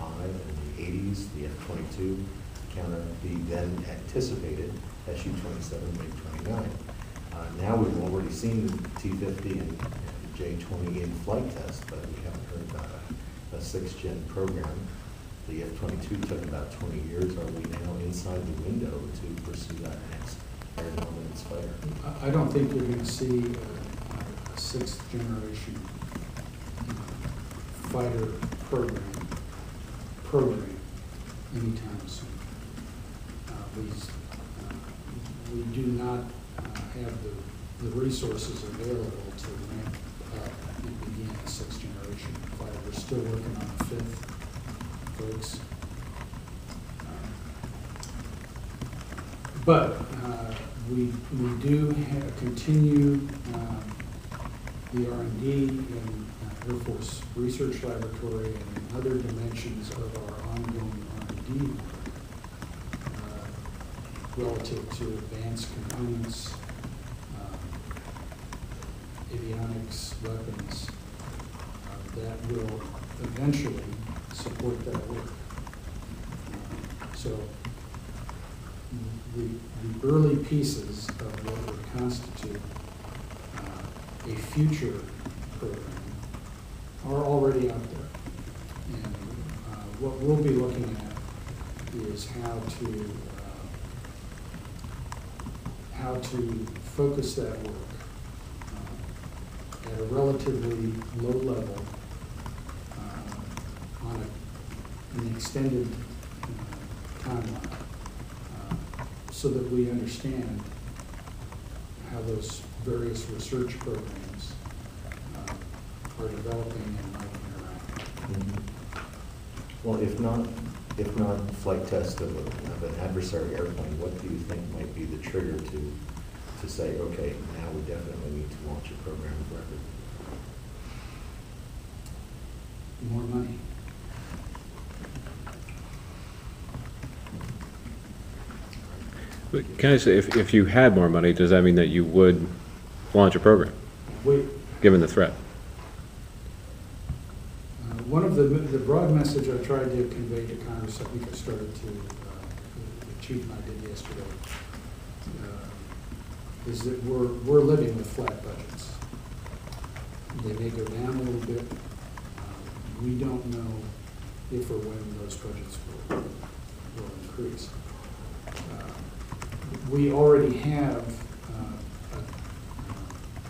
1975 and the 80s, the F-22 to counter the then anticipated Su-27 MiG-29. Now we've already seen the T-50 and J-20 in flight test, but we haven't heard about a 6th-gen program. The F-22 took about 20 years. Are we now inside the window to pursue that next air dominance fighter? I don't think you're going to see a 6th generation fighter program anytime soon. We do not have the resources available to ramp up and begin a 6th generation fighter. We're still working on the 5th, folks. But we do continue the R&D in Air Force Research Laboratory and in other dimensions of our ongoing R&D work relative to advanced components, avionics, weapons, that will eventually support that work. So the early pieces of what would constitute a future program are already out there. And what we'll be looking at is how to focus that work at a relatively low level on an extended timeline so that we understand how those various research programs are developing and might interact. Mm-hmm. Well, if not flight test of an adversary airplane, what do you think might be the trigger to say, okay, now we definitely need to launch a program of record? More money. But can I say, if you had more money, does that mean that you would launch a program, given the threat? One of the broad message I tried to convey to Congress, I think I started to, the chief and I did yesterday, is that we're living with flat budgets. They may go down a little bit. We don't know if or when those budgets will increase. We already have a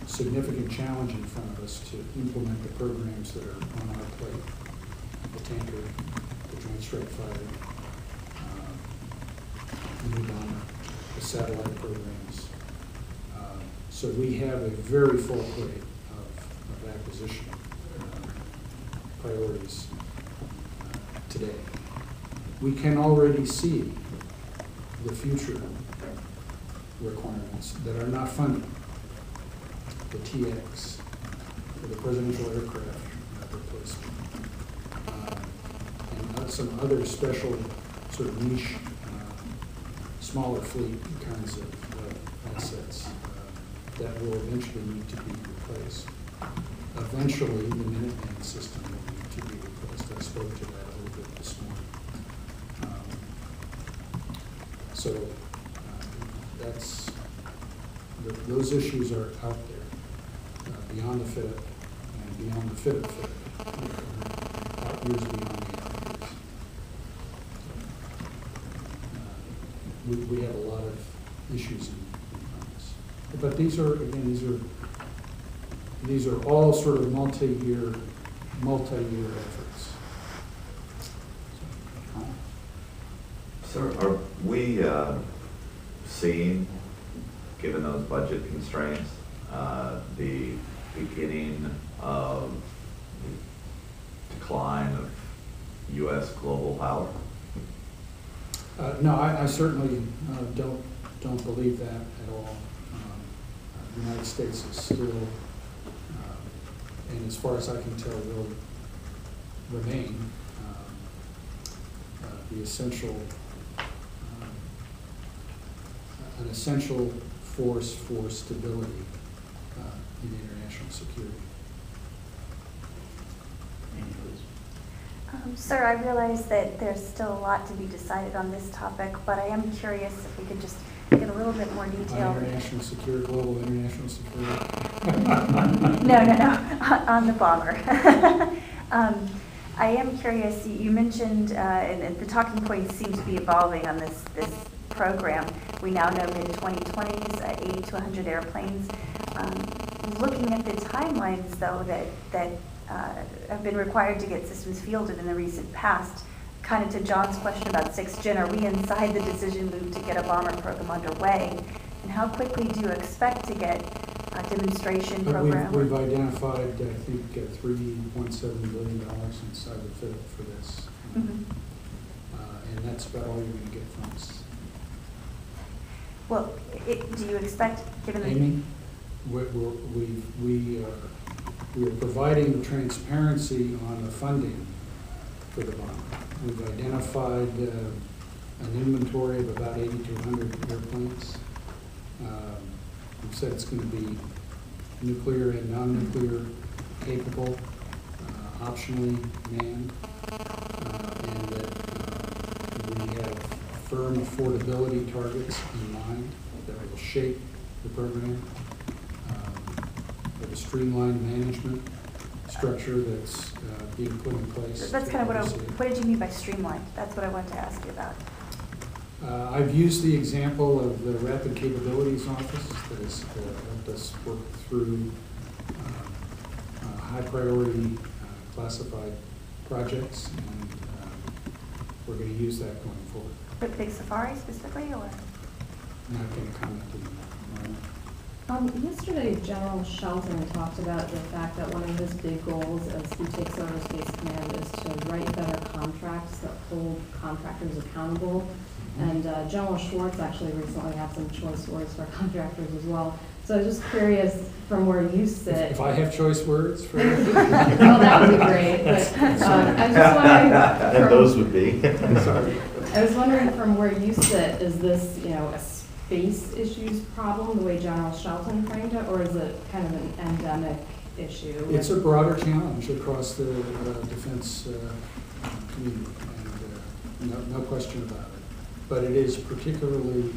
significant challenge in front of us to implement the programs that are on our plate: the tanker, the Joint Strike Fighter, the new bomber, the satellite programs. So we have a very full plate of acquisition priorities today. We can already see the future requirements that are not funded. The TX, for the presidential aircraft replacement, and some other special sort of niche, smaller fleet kinds of assets that will eventually need to be replaced. Eventually, the Minuteman system will need to be replaced. I spoke to that a little bit this morning. Those issues are out there, beyond the fit and beyond the fit of fit, out years beyond the out years. We have a lot of issues in front of us. But these are all sort of multi-year efforts. So are we seeing, given those budget constraints, the beginning of the decline of U.S. global power? No, I certainly don't believe that at all. The United States is still, and as far as I can tell, will remain the essential, an essential force for stability in international security. Sir, I realize that there's still a lot to be decided on this topic, but I am curious if we could just get a little bit more detail. On international security, global international security. No, on the bomber. I am curious, you mentioned, and the talking points seem to be evolving on this program. We now know mid-2020s, 80 to 100 airplanes. Looking at the timelines, though, that have been required to get systems fielded in the recent past, kind of to John's question about 6th Gen, are we inside the decision loop to get a bomber program underway? And how quickly do you expect to get a demonstration program? We've identified, I think, $3.7 billion inside the FIT for this. Mm-hmm. And that's about all you're going to get from us. Well, do you expect, given the... Amy, we are providing transparency on the funding for the bomber. We've identified an inventory of about 80 to 100 airplanes. We've said it's going to be nuclear and non-nuclear capable, optionally manned, and that we have firm affordability targets in mind that will shape the program. With a streamlined management structure that's being put in place. That's kind of what did you mean by streamlined? That's what I wanted to ask you about. I've used the example of the Rapid Capabilities Office that has helped us work through high priority classified projects, and we're going to use that going forward. But Big Safari specifically, or? I'm not going to comment on that. Yesterday, General Shelton talked about the fact that one of his big goals as he takes over Space Command is to write better contracts that hold contractors accountable. And General Schwartz actually recently had some choice words for contractors as well. So I was just curious from where you sit. If I have choice words for you? Well, that would be great. But I was just wondering. And those would be. Sorry. I was wondering from where you sit, is this, a space issues problem, the way General Shelton framed it, or is it kind of an endemic issue? It's a broader challenge across the defense community, and no question about it. But it is particularly,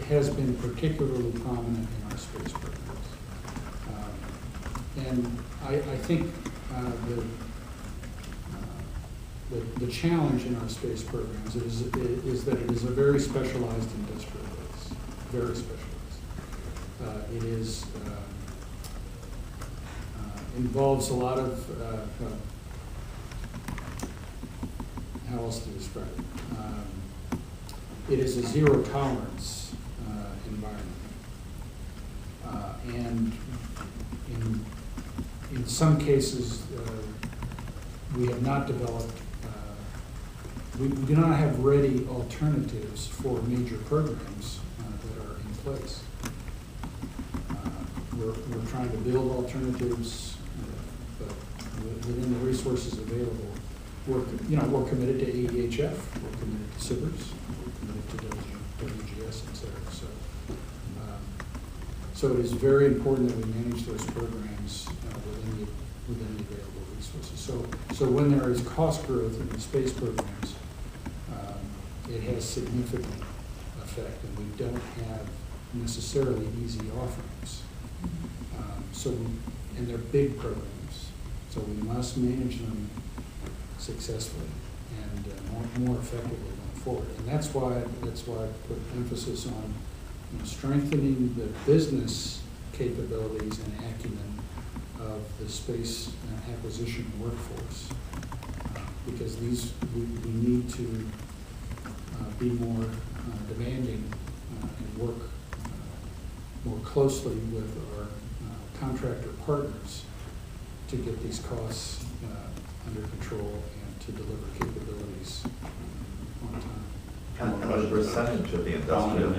has been particularly prominent in our space programs. And I think the challenge in our space programs is that it is a very specialized industrial base, very specialized. It is involves a lot of how else to describe it? It is a zero tolerance environment, and in some cases we have not developed. We do not have ready alternatives for major programs that are in place. We're trying to build alternatives, but within the resources available, we're committed to AEHF, we're committed to SIBRs, we're committed to WGS, et cetera. So it is very important that we manage those programs within the available resources. So when there is cost growth in the space programs, it has significant effect, and we don't have necessarily easy offerings. And they're big programs, so we must manage them successfully and more effectively going forward. And that's why I put emphasis on strengthening the business capabilities and acumen of the space acquisition workforce, because we need to be more demanding and work more closely with our contractor partners to get these costs under control and to deliver capabilities on time. And the percentage of the industrial,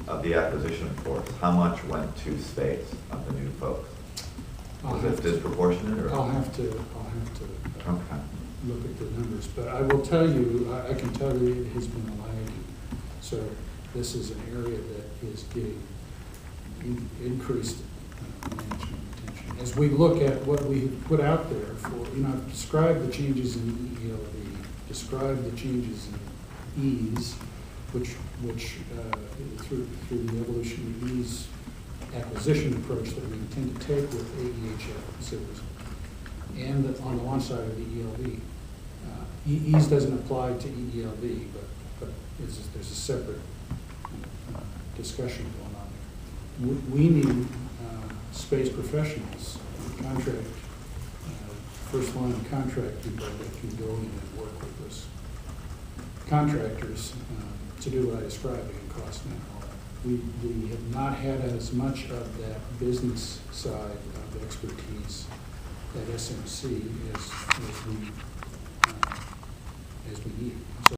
of the acquisition force, how much went to space of the new folks? Was it disproportionate, or? I'll have to Okay. look at the numbers, but I will tell you, I can tell you it has been a lagging. So this is an area that is getting increased management attention. mentioned. As we look at what we put out there for, I've described the changes in ELV, described the changes in ease, which through the evolution of ease acquisition approach that we intend to take with AEHF considers, and on the launch side of the ELV. Ease doesn't apply to ELV, but there's a separate discussion going on there. We need space professionals, contract, first line contract people that can go in and work with us. Contractors to do what I described in cost management. We have not had as much of that business side of expertise at SMC as we need. So